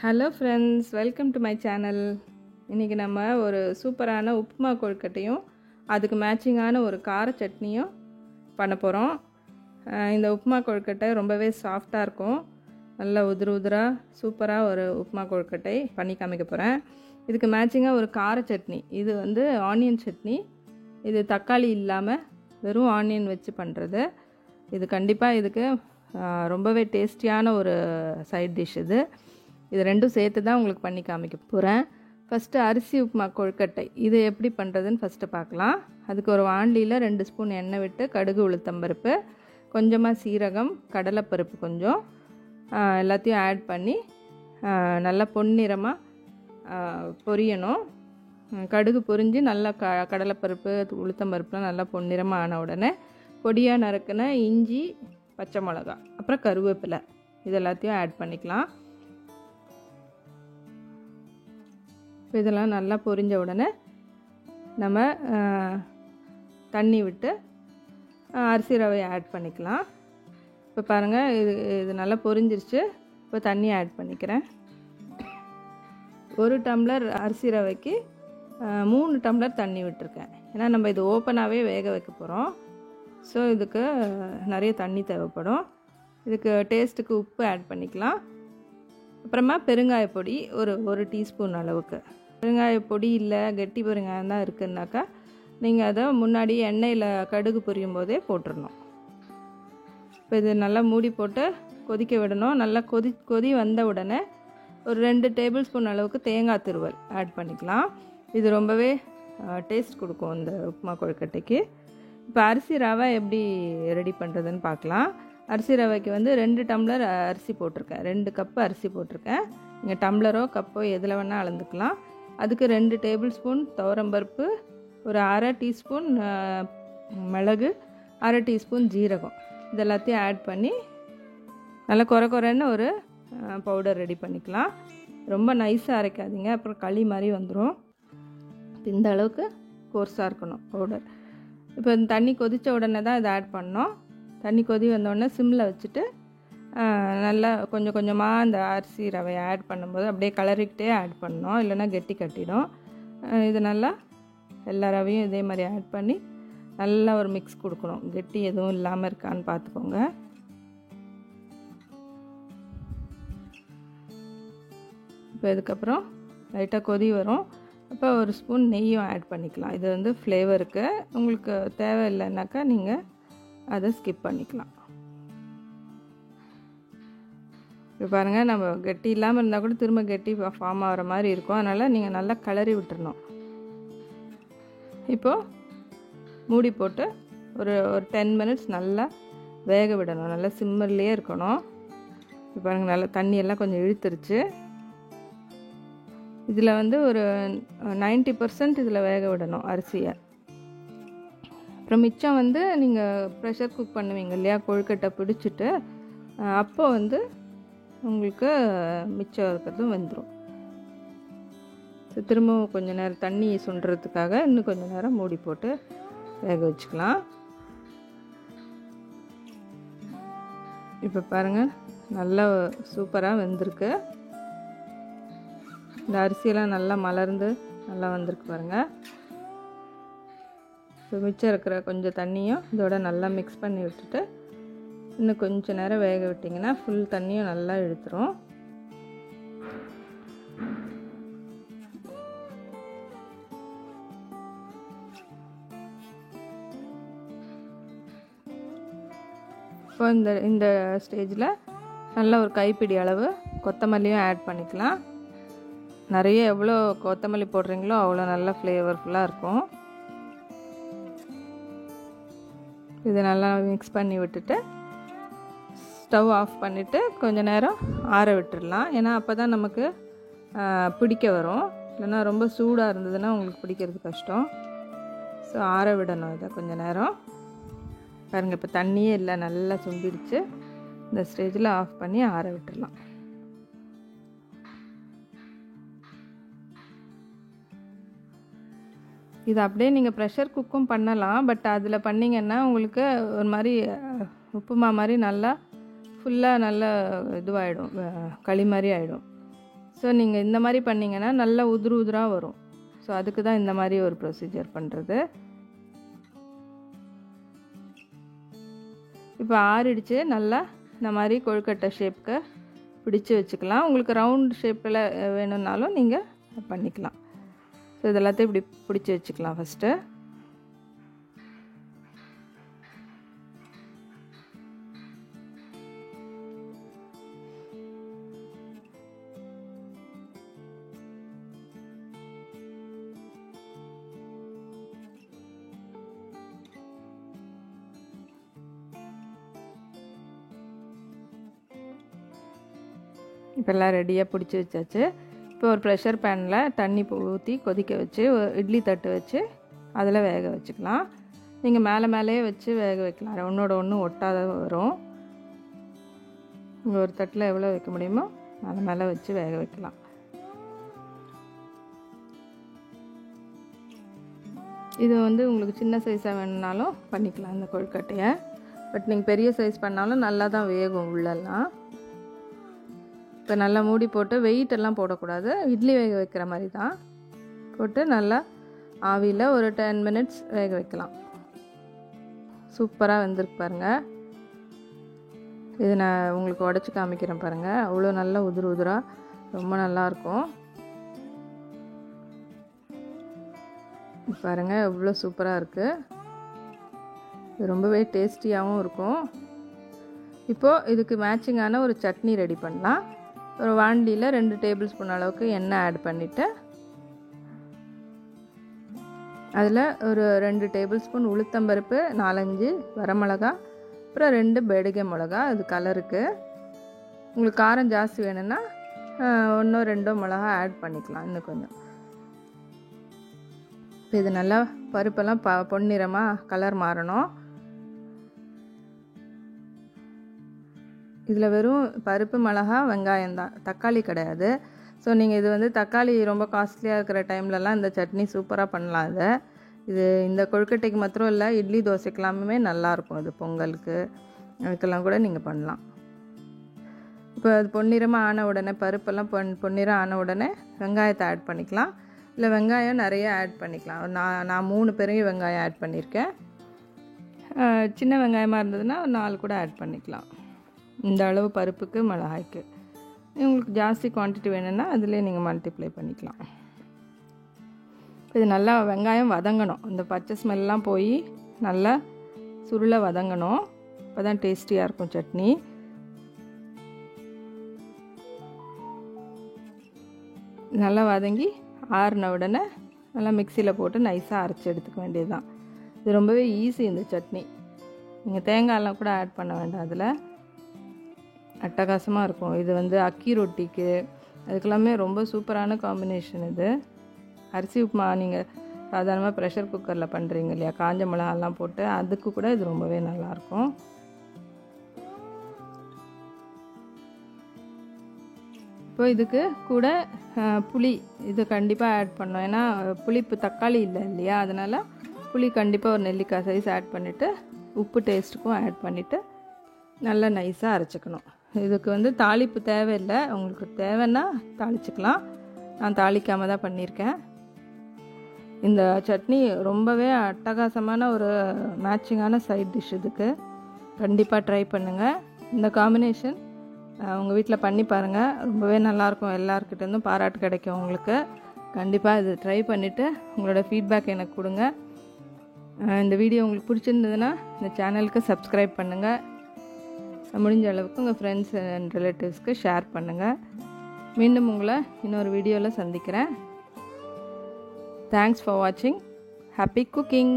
Hello friends, welcome to my channel. இன்றைக்கி நம்ம ஒரு சூப்பரான உப்புமா கொழுக்கட்டையும் அதுக்கு மேட்சிங்கான ஒரு கார சட்னியும் பண்ண போகிறோம். இந்த உப்புமா கொழுக்கட்டை ரொம்பவே சாஃப்டாக இருக்கும். நல்லா உதிராக சூப்பராக ஒரு உப்புமா கொழுக்கட்டை பண்ணி காமிக்க போகிறேன். இதுக்கு மேட்சிங்காக ஒரு கார சட்னி. இது வந்து ஆனியன் சட்னி. இது தக்காளி இல்லாமல் வெறும் ஆனியன் வச்சு பண்ணுறது. இது கண்டிப்பாக இதுக்கு ரொம்பவே டேஸ்டியான ஒரு சைட் டிஷ். இது ரெண்டும் சேர்த்து தான் உங்களுக்கு பண்ணி காமிக்க போகிறேன். ஃபஸ்ட்டு அரிசி உப்புமா கொழுக்கட்டை இது எப்படி பண்ணுறதுன்னு ஃபஸ்ட்டு பார்க்கலாம். அதுக்கு ஒரு வாண்டியில் 2 ஸ்பூன் எண்ணெய் விட்டு கடுகு, உளுத்தம்பருப்பு, கொஞ்சமாக சீரகம், கடலைப்பருப்பு கொஞ்சம் எல்லாத்தையும் ஆட் பண்ணி நல்லா பொன்னிறமாக பொரியணும். கடுகு பொரிஞ்சு நல்லா கடலைப்பருப்பு, உளுத்தம்பருப்புலாம் நல்லா பொன்னிறமாக ஆன உடனே பொடியாக நறுக்கின இஞ்சி, பச்சை மிளகா, அப்புறம் கருவேப்பிலை இது எல்லாத்தையும் ஆட் பண்ணிக்கலாம். இப்போ இதெல்லாம் நல்லா பொரிஞ்ச உடனே நம்ம தண்ணி விட்டு அரிசி ரவையை ஆட் பண்ணிக்கலாம். இப்போ பாருங்கள், இது நல்லா பொரிஞ்சிருச்சு. இப்போ தண்ணி ஆட் பண்ணிக்கிறேன். 1 டம்ளர் அரிசி ரவைக்கு 3 டம்ளர் தண்ணி விட்டுருக்கேன். ஏன்னா நம்ம இது ஓப்பனாகவே வேக வைக்க போகிறோம். ஸோ இதுக்கு நிறைய தண்ணி தேவைப்படும். இதுக்கு டேஸ்ட்டுக்கு உப்பு ஆட் பண்ணிக்கலாம். அப்புறமா பெருங்காய பொடி ஒரு டீஸ்பூன் அளவுக்கு. பெருங்காய பொடி இல்லை, கெட்டி பெருங்காயம் தான் இருக்குன்னாக்கா நீங்கள் அதை முன்னாடி எண்ணெயில் கடுகு பொரியும் போதே போட்டுடணும். இப்போ இது நல்லா மூடி போட்டு கொதிக்க விடணும். நல்லா கொதி வந்த உடனே ஒரு 2 டேபிள் ஸ்பூன் அளவுக்கு தேங்காய் துருவல் ஆட் பண்ணிக்கலாம். இது ரொம்பவே டேஸ்ட் கொடுக்கும் இந்த உப்புமா கொழுக்கட்டைக்கு. இப்போ அரிசி ரவை எப்படி ரெடி பண்ணுறதுன்னு பார்க்கலாம். அரிசி ரவைக்கு வந்து 2 டம்ளர் அரிசி போட்டிருக்கேன். 2 கப்பு அரிசி போட்டிருக்கேன். நீங்கள் டம்ளரோ கப்போ எதில் வேணால் அளந்துக்கலாம். அதுக்கு 2 டேபிள் ஸ்பூன் துவரம்பருப்பு, ஒரு 1/2 டீஸ்பூன் மிளகு, 1/2 டீஸ்பூன் ஜீரகம் இது எல்லாத்தையும் ஆட் பண்ணி நல்லா குறைன்னு ஒரு பவுடர் ரெடி பண்ணிக்கலாம். ரொம்ப நைஸாக அரைக்காதீங்க, அப்புறம் களி மாதிரி வந்துடும். இந்த அளவுக்கு கோர்ஸாக இருக்கணும் பவுடர். இப்போ இந்த தண்ணி கொதித்த உடனே தான் இதை ஆட் பண்ணோம். தண்ணி கொதி வந்தோடனே சிம்மில் வச்சுட்டு நல்லா கொஞ்சம் கொஞ்சமாக இந்த அரிசி ரவையை ஆட் பண்ணும்போது அப்படியே கலரிக்கிட்டே ஆட் பண்ணணும், இல்லைன்னா கெட்டி கட்டிடும். இது நல்லா எல்லா ரவையும் இதே மாதிரி ஆட் பண்ணி நல்லா ஒரு மிக்ஸ் கொடுக்கணும். கெட்டி எதுவும் இல்லாமல் இருக்கான்னு பார்த்துக்கோங்க. இப்போ இதுக்கப்புறம் லைட்டாக கொதி வரும். அப்போ ஒரு ஸ்பூன் நெய்யும் ஆட் பண்ணிக்கலாம். இது வந்து ஃப்ளேவருக்கு. உங்களுக்கு தேவையில்லைன்னாக்கா நீங்கள் அதை ஸ்கிப் பண்ணிக்கலாம். இப்போ பாருங்கள், நம்ம கெட்டி இல்லாமல் இருந்தால் கூட திரும்ப கெட்டி ஃபார்ம் ஆகிற மாதிரி இருக்கும். அதனால் நீங்கள் நல்லா கிளறி விட்டுறணும். இப்போது மூடி போட்டு ஒரு 10 மினிட்ஸ் நல்லா வேக விடணும். நல்லா சிம்மர்லேயே இருக்கணும். இப்போ பாருங்கள், நல்லா தண்ணியெல்லாம் கொஞ்சம் இழுத்துருச்சு. இதில் வந்து ஒரு 90% இதில் வேக விடணும் அரிசியை. அப்புறம் மிச்சம் வந்து நீங்கள் ப்ரெஷர் குக் பண்ணுவீங்க இல்லையா, கொழுக்கட்டை பிடிச்சிட்டு, அப்போ வந்து உங்களுக்கு மிச்சம் இருக்கிறதும் வெந்துடும். ஸோ திரும்பவும் கொஞ்சம் நேரம் தண்ணி சுண்டுறதுக்காக இன்னும் கொஞ்சம் நேரம் மூடி போட்டு வேக வச்சுக்கலாம். இப்போ பாருங்கள், நல்லா சூப்பராக வெந்திருக்கு. இந்த அரிசியெல்லாம் நல்லா மலர்ந்து நல்லா வந்திருக்கு பாருங்கள். இப்போ மிச்சம் இருக்கிற கொஞ்சம் தண்ணியும் இதோட நல்லா மிக்ஸ் பண்ணி விட்டுட்டு இன்னும் கொஞ்சம் நேரம் வேக விட்டிங்கன்னா ஃபுல் தண்ணியும் நல்லா இழுத்துரும். இப்போ இந்த ஸ்டேஜில் நல்லா ஒரு கைப்பிடி அளவு கொத்தமல்லியும் ஆட் பண்ணிக்கலாம். நிறைய எவ்வளோ கொத்தமல்லி போடுறீங்களோ அவ்வளோ நல்லா ஃப்ளேவர்ஃபுல்லாக இருக்கும். இது நல்லா மிக்ஸ் பண்ணி விட்டுட்டு ஸ்டவ் ஆஃப் பண்ணிவிட்டு கொஞ்சம் நேரம் ஆற விட்டுடலாம். ஏன்னா அப்போ தான் நமக்கு பிடிக்க வரும். இல்லைன்னா ரொம்ப சூடாக இருந்ததுன்னா உங்களுக்கு பிடிக்கிறது கஷ்டம். ஸோ ஆற விடணும் இதை கொஞ்சம் நேரம். பாருங்கள், இப்போ தண்ணியே இல்லை, நல்லா சுண்டிடுச்சு. இந்த ஸ்டேஜில் ஆஃப் பண்ணி ஆற விட்டுடலாம். இது அப்படியே நீங்கள் ப்ரெஷர் குக்கும் பண்ணலாம். பட் அதில் பண்ணிங்கன்னா உங்களுக்கு ஒரு மாதிரி உப்புமா மாதிரி நல்லா ஃபுல்லாக நல்லா இதுவாகிடும், களி மாதிரி ஆகிடும். ஸோ ஸோ நீங்கள் இந்த மாதிரி பண்ணிங்கன்னா நல்லா உதிரு உதிராக வரும். ஸோ அதுக்கு தான் இந்த மாதிரி ஒரு ப்ரொசீஜர் பண்ணுறது. இப்போ ஆறிடுச்சு. நல்லா இந்த மாதிரி கொழுக்கட்டை ஷேப்புக்கு பிடிச்சி வச்சுக்கலாம். உங்களுக்கு ரவுண்ட் ஷேப்பில் வேணும்னாலும் நீங்கள் பண்ணிக்கலாம். ஸோ இதெல்லாத்தையும் இப்படி பிடிச்சி வச்சுக்கலாம் ஃபஸ்ட்டு. இப்போ எல்லாம் ரெடியாக பிடிச்சி வச்சாச்சு. இப்போ ஒரு ப்ரெஷர் பேனில் தண்ணி ஊற்றி கொதிக்க வச்சு இட்லி தட்டு வச்சு அதில் வேக வச்சுக்கலாம். நீங்கள் மேலே வச்சு வேக வைக்கலாம். ஒன்றோட ஒன்று ஒட்டாத வரும். ஒரு தட்டில் எவ்வளோ வைக்க முடியுமோ மேலே வச்சு வேக வைக்கலாம். இது உங்களுக்கு சின்ன சைஸாக வேணுனாலும் பண்ணிக்கலாம் இந்த கொழுக்கட்டையை. பட் நீங்கள் பெரிய சைஸ் பண்ணாலும் நல்லா தான் வேகும் உள்ளெல்லாம். இப்போ நல்லா மூடி போட்டு வெயிட்டெல்லாம் போடக்கூடாது. இட்லி வேக வைக்கிற மாதிரி தான் போட்டு நல்லா ஆவியில் ஒரு 10 மினிட்ஸ் வேக வைக்கலாம். சூப்பராக வெந்திருக்கு பாருங்கள். இது நான் உங்களுக்கு உடச்சி காமிக்கிறேன் பாருங்கள். அவ்வளோ நல்லா உதிரு உதிராக ரொம்ப நல்லாயிருக்கும். பாருங்கள் எவ்வளோ சூப்பராக இருக்குது. இது ரொம்பவே டேஸ்டியாகவும் இருக்கும். இப்போது இதுக்கு மேட்சிங்கான ஒரு சட்னி ரெடி பண்ணலாம். ஒரு வாண்டியில் 2 டேபிள் ஸ்பூன் அளவுக்கு எண்ணெய் ஆட் பண்ணிவிட்டு அதில் ஒரு 2 டேபிள் ஸ்பூன் உளுத்தம்பருப்பு, 4-5 வரமிளகா, அப்புறம் 2 பெடிகை மிளகா. இது கலருக்கு. உங்களுக்கு காரம் ஜாஸ்தி வேணும்னா 1-2 மிளகா ஆட் பண்ணிக்கலாம் இன்னும் கொஞ்சம். இப்போ இது நல்லா பருப்பெல்லாம் பொன்னிறமாக கலர் மாறணும். இதில் வெறும் பருப்பு, மிளகா, வெங்காயம் தான், தக்காளி கிடையாது. ஸோ நீங்கள் இது தக்காளி ரொம்ப காஸ்ட்லியாக இருக்கிற டைம்லலாம் இந்த சட்னி சூப்பராக பண்ணலாம். இது இந்த கொழுக்கட்டைக்கு மாத்திரம் இல்லை, இட்லி தோசைக்கெல்லாமே நல்லாயிருக்கும். இது பொங்கலுக்கு அதுக்கெல்லாம் கூட நீங்கள் பண்ணலாம். இப்போ அது பொன்னிறமாக ஆன உடனே பருப்பெல்லாம் பொன்னிறம் ஆன உடனே வெங்காயத்தை ஆட் பண்ணிக்கலாம். இல்லை வெங்காயம் நிறைய ஆட் பண்ணிக்கலாம். நான் 3 பெரிய வெங்காயம் ஆட் பண்ணியிருக்கேன். சின்ன வெங்காயமாக இருந்ததுன்னா 4 கூட ஆட் பண்ணிக்கலாம். இந்த அளவு பருப்புக்கு மிளகாய்க்கு. உங்களுக்கு ஜாஸ்தி குவான்டிட்டி வேணும்னா அதிலே நீங்கள் மல்டிப்ளை பண்ணிக்கலாம். இது நல்லா வெங்காயம் வதங்கணும். இந்த பச்சை ஸ்மெல்லாம் போய் நல்லா சுருளை வதங்கணும். அப்போ தான் டேஸ்டியாக இருக்கும் சட்னி. நல்லா வதங்கி ஆறின உடனே நல்லா மிக்சியில் போட்டு நைஸாக அரைச்சி எடுத்துக்க வேண்டியது தான். இது ரொம்பவே ஈஸி இந்த சட்னி. நீங்கள் தேங்காயெல்லாம் கூட ஆட் பண்ண வேண்டாம். அதில் அட்டகாசமாக இருக்கும். இது அக்கி ரொட்டிக்கு அதுக்கெல்லாமே ரொம்ப சூப்பரான காம்பினேஷன். இது அரிசி உப்புமா நீங்கள் சாதாரணமாக ப்ரெஷர் குக்கரில் பண்ணுறீங்க இல்லையா, காஞ்ச மிளகாலாம் போட்டு, அதுக்கு கூட இது ரொம்பவே நல்லாயிருக்கும். இப்போ இதுக்கு கூட புளி இது கண்டிப்பாக ஆட் பண்ணோம். ஏன்னா புளிப்பு தக்காளி இல்லை இல்லையா, அதனால் புளி கண்டிப்பாக ஒரு நெல்லிக்காய் சைஸ் ஆட் பண்ணிவிட்டு உப்பு டேஸ்ட்டுக்கும் ஆட் பண்ணிவிட்டு நல்லா நைஸாக அரைச்சிக்கணும். இதுக்கு தாளிப்பு தேவையில்லை. உங்களுக்கு தேவைன்னா தாளிச்சிக்கலாம். நான் தாளிக்காமல் தான் பண்ணியிருக்கேன். இந்த சட்னி ரொம்பவே அட்டகாசமான ஒரு மேட்சிங்கான சைட் டிஷ். இதுக்கு கண்டிப்பாக ட்ரை பண்ணுங்கள். இந்த காம்பினேஷன் உங்கள் வீட்டில் பண்ணி பாருங்கள். ரொம்பவே நல்லாயிருக்கும். எல்லாருக்கிட்டேருந்தும் பாராட்டு கிடைக்கும் உங்களுக்கு. கண்டிப்பாக இது ட்ரை பண்ணிவிட்டு உங்களோட ஃபீட்பேக் எனக்கு கொடுங்க. இந்த வீடியோ உங்களுக்கு பிடிச்சிருந்ததுன்னா இந்த சேனலுக்கு சப்ஸ்கிரைப் பண்ணுங்கள். முடிஞ்ச அளவுக்கு உங்கள் ஃப்ரெண்ட்ஸ் அண்ட் ரிலேட்டிவ்ஸ்க்கு ஷேர் பண்ணுங்கள். மீண்டும் உங்களை இன்னொரு வீடியோவில் சந்திக்கிறேன். தேங்க்ஸ் ஃபார் வாட்சிங். Happy cooking.